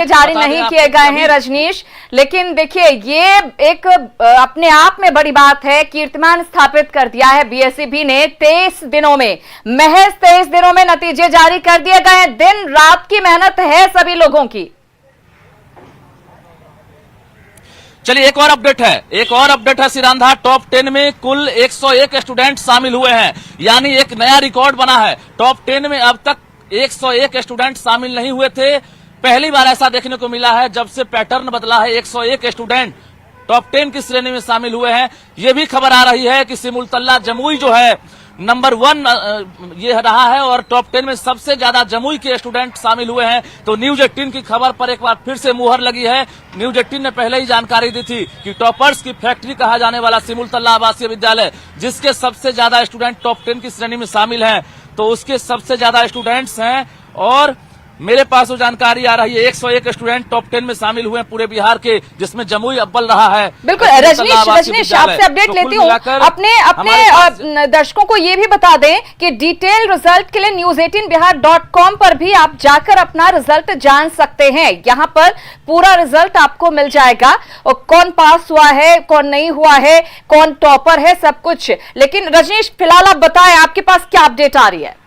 जारी नहीं किए गए हैं रजनीश, लेकिन देखिए ये एक अपने आप में बड़ी बात है। कीर्तिमान स्थापित कर दिया है बीएसईबी ने। 23 दिनों में, महज 23 दिनों में नतीजे जारी कर दिए गए हैं। दिन रात की मेहनत है सभी लोगों की। चलिए एक और अपडेट है सिरांधा। टॉप 10 में कुल 101 स्टूडेंट शामिल हुए हैं, यानी एक नया रिकॉर्ड बना है। टॉप 10 में अब तक 101 स्टूडेंट शामिल नहीं हुए थे। पहली बार ऐसा देखने को मिला है जब से पैटर्न बदला है। 101 स्टूडेंट टॉप 10 की श्रेणी में शामिल हुए हैं। ये भी खबर आ रही है कि सिमुलतल्ला जमुई जो है नंबर 1 ये रहा है और टॉप 10 में सबसे ज्यादा जमुई के स्टूडेंट शामिल हुए हैं। तो न्यूज 18 की खबर पर एक बार फिर से मुहर लगी है। न्यूज 18 ने पहले ही जानकारी दी थी कि टॉपर्स की फैक्ट्री कहा जाने वाला सिमुलतल्ला आवासीय विद्यालय, जिसके सबसे ज्यादा स्टूडेंट टॉप 10 की श्रेणी में शामिल हैं, तो उसके सबसे ज्यादा स्टूडेंट्स हैं। और मेरे पास वो जानकारी आ रही है 101 स्टूडेंट टॉप 10 में शामिल हुए पूरे बिहार के, जिसमें जमुई अव्वल रहा है। बिल्कुल रजनीश आपसे अपडेट लेती हूँ। अपने दर्शकों को ये भी बता दें कि डिटेल रिजल्ट के लिए news18bihar.com पर भी आप जाकर अपना रिजल्ट जान सकते हैं। यहाँ पर पूरा रिजल्ट आपको मिल जाएगा और कौन पास हुआ है, कौन नहीं हुआ है, कौन टॉपर है, सब कुछ। लेकिन रजनीश फिलहाल आप बताएं आपके पास क्या अपडेट आ रही है।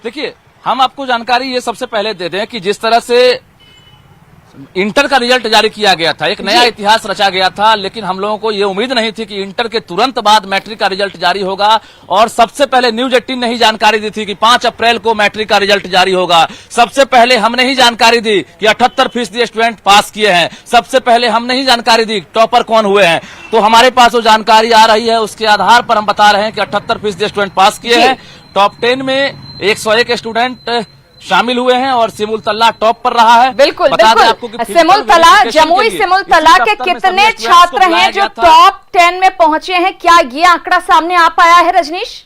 देखिए हम आपको जानकारी ये सबसे पहले दे दें कि जिस तरह से इंटर का रिजल्ट जारी किया गया था, एक नया इतिहास रचा गया था, लेकिन हम लोगों को ये उम्मीद नहीं थी कि इंटर के तुरंत बाद मैट्रिक का रिजल्ट जारी होगा। और सबसे पहले न्यूज 18 ने ही जानकारी दी थी कि 5 अप्रैल को मैट्रिक का रिजल्ट जारी होगा। सबसे पहले हमने ही जानकारी दी कि 78% स्टूडेंट पास किए हैं। सबसे पहले हमने ही जानकारी दी टॉपर कौन हुए हैं। तो हमारे पास वो जानकारी आ रही है, उसके आधार पर हम बता रहे हैं कि 78% स्टूडेंट पास किए हैं। टॉप 10 में 101 स्टूडेंट शामिल हुए हैं और सिमुलतल्ला टॉप पर रहा है। बिल्कुल सिमुलतल्ला, जमुई सिमुलतल्ला के कितने छात्र हैं जो टॉप 10 में पहुंचे हैं, क्या ये आंकड़ा सामने आ पाया है रजनीश?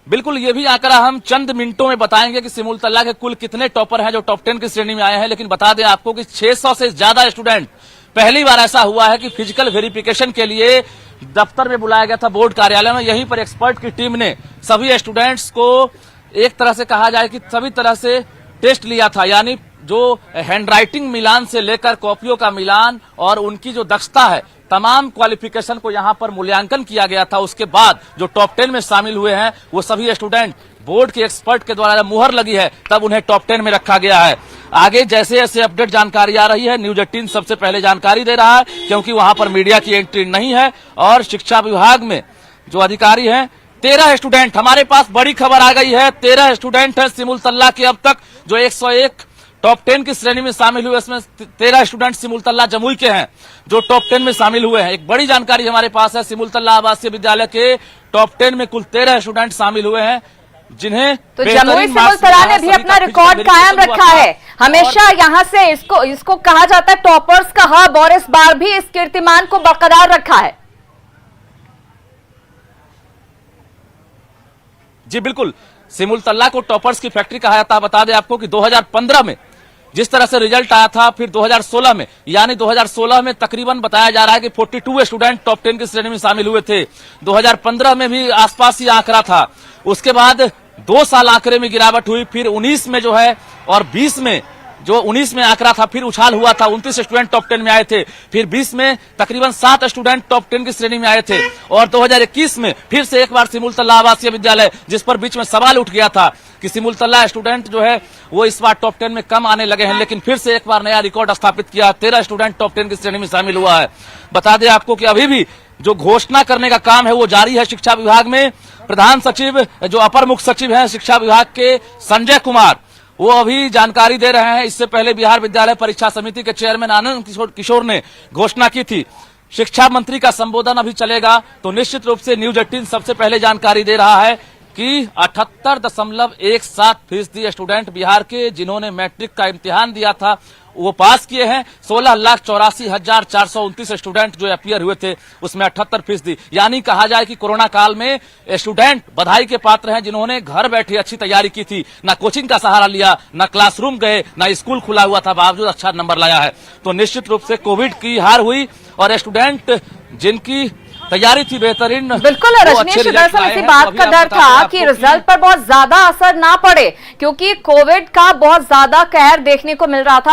बिल्कुल, ये भी आंकड़ा हम चंद मिनटों में बताएंगे कि सिमुलतल्ला के कुल कितने टॉपर हैं जो टॉप 10 की श्रेणी में आए हैं। लेकिन बता दें आपको कि 600 से ज्यादा स्टूडेंट, पहली बार ऐसा हुआ है कि फिजिकल वेरिफिकेशन के लिए दफ्तर में बुलाया गया था बोर्ड कार्यालय में। यहीं पर एक्सपर्ट की टीम ने सभी स्टूडेंट्स को एक तरह से कहा जाए कि सभी तरह से टेस्ट लिया था, यानी जो हैंडराइटिंग मिलान से लेकर कॉपियों का मिलान और उनकी जो दक्षता है, तमाम क्वालिफिकेशन को यहां पर मूल्यांकन किया गया था। उसके बाद जो टॉप 10 में शामिल हुए हैं वो सभी स्टूडेंट बोर्ड के एक्सपर्ट के द्वारा मुहर लगी है तब उन्हें टॉप 10 में रखा गया है। आगे जैसे जैसे अपडेट जानकारी आ रही है न्यूज 18 सबसे पहले जानकारी दे रहा है, क्योंकि वहां पर मीडिया की एंट्री नहीं है। और शिक्षा विभाग में जो अधिकारी हैं, 13 स्टूडेंट, हमारे पास बड़ी खबर आ गई है, 13 स्टूडेंट है सिमुलतल्ला के अब तक जो 101 टॉप 10 की श्रेणी में शामिल हुए, इसमें 13 स्टूडेंट सिमुलतल्ला जमुई के हैं जो टॉप 10 में शामिल हुए हैं। एक बड़ी जानकारी हमारे पास है, सिमुलतल्ला आवासीय विद्यालय के टॉप 10 में कुल 13 स्टूडेंट शामिल हुए हैं, जिन्हें तो जमुई सिमुलतल्ला ने भी अपना रिकॉर्ड कायम रखा है। हमेशा यहां से इसको कहा जाता है टॉपर्स का हब, और इस बार भी इस कीर्तिमान को बरकरार रखा है। जी बिल्कुल, सिमुलतल्ला को टॉपर्स की फैक्ट्री कहा जाता है। बता दें आपको कि 2015 में जिस तरह से रिजल्ट आया था, फिर 2016 में, यानी 2016 में तकरीबन बताया जा रहा है कि 42 स्टूडेंट टॉप 10 की श्रेणी में शामिल हुए थे। 2015 में भी आसपास ही आंकड़ा था। उसके बाद 2 साल आंकड़े में गिरावट हुई, फिर 19 में जो है और 20 में, जो 19 में आंकड़ा था फिर उछाल हुआ था, 29 स्टूडेंट टॉप 10 में आए थे। फिर 20 में तकरीबन 7 स्टूडेंट टॉप 10 की श्रेणी में आए थे। और 2021 में फिर से एक बार सिमुलतल्ला आवासीय विद्यालय, जिस पर बीच में सवाल उठ गया था कि सिमुलतल्ला स्टूडेंट जो है वो इस बार टॉप 10 में कम आने लगे हैं, लेकिन फिर से एक बार नया रिकॉर्ड स्थापित किया, 13 स्टूडेंट टॉप 10 की श्रेणी में शामिल हुआ है। बता दें आपको कि अभी भी जो घोषणा करने का काम है वो जारी है शिक्षा विभाग में। प्रधान सचिव, जो अपर मुख्य सचिव हैं शिक्षा विभाग के, संजय कुमार, वो अभी जानकारी दे रहे हैं। इससे पहले बिहार विद्यालय परीक्षा समिति के चेयरमैन आनंद किशोर ने घोषणा की थी। शिक्षा मंत्री का संबोधन अभी चलेगा, तो निश्चित रूप से न्यूज 18 सबसे पहले जानकारी दे रहा है कि 78.17% स्टूडेंट बिहार के जिन्होंने मैट्रिक का इम्तिहान दिया था वो पास किए हैं। 16,84,429 स्टूडेंट जो अपीयर हुए थे उसमें 78%, यानी कहा जाए कि कोरोना काल में स्टूडेंट बधाई के पात्र हैं जिन्होंने घर बैठे अच्छी तैयारी की थी, ना कोचिंग का सहारा लिया, ना क्लासरूम गए, ना स्कूल खुला हुआ था, बावजूद अच्छा नंबर लाया है। तो निश्चित रूप से कोविड की हार हुई और स्टूडेंट जिनकी तैयारी थी बेहतरीन। बिल्कुल रजनीश, दरअसल इसी बात का डर था कि रिजल्ट पर बहुत ज्यादा असर ना पड़े, क्योंकि कोविड का बहुत ज्यादा कहर देखने को मिल रहा था।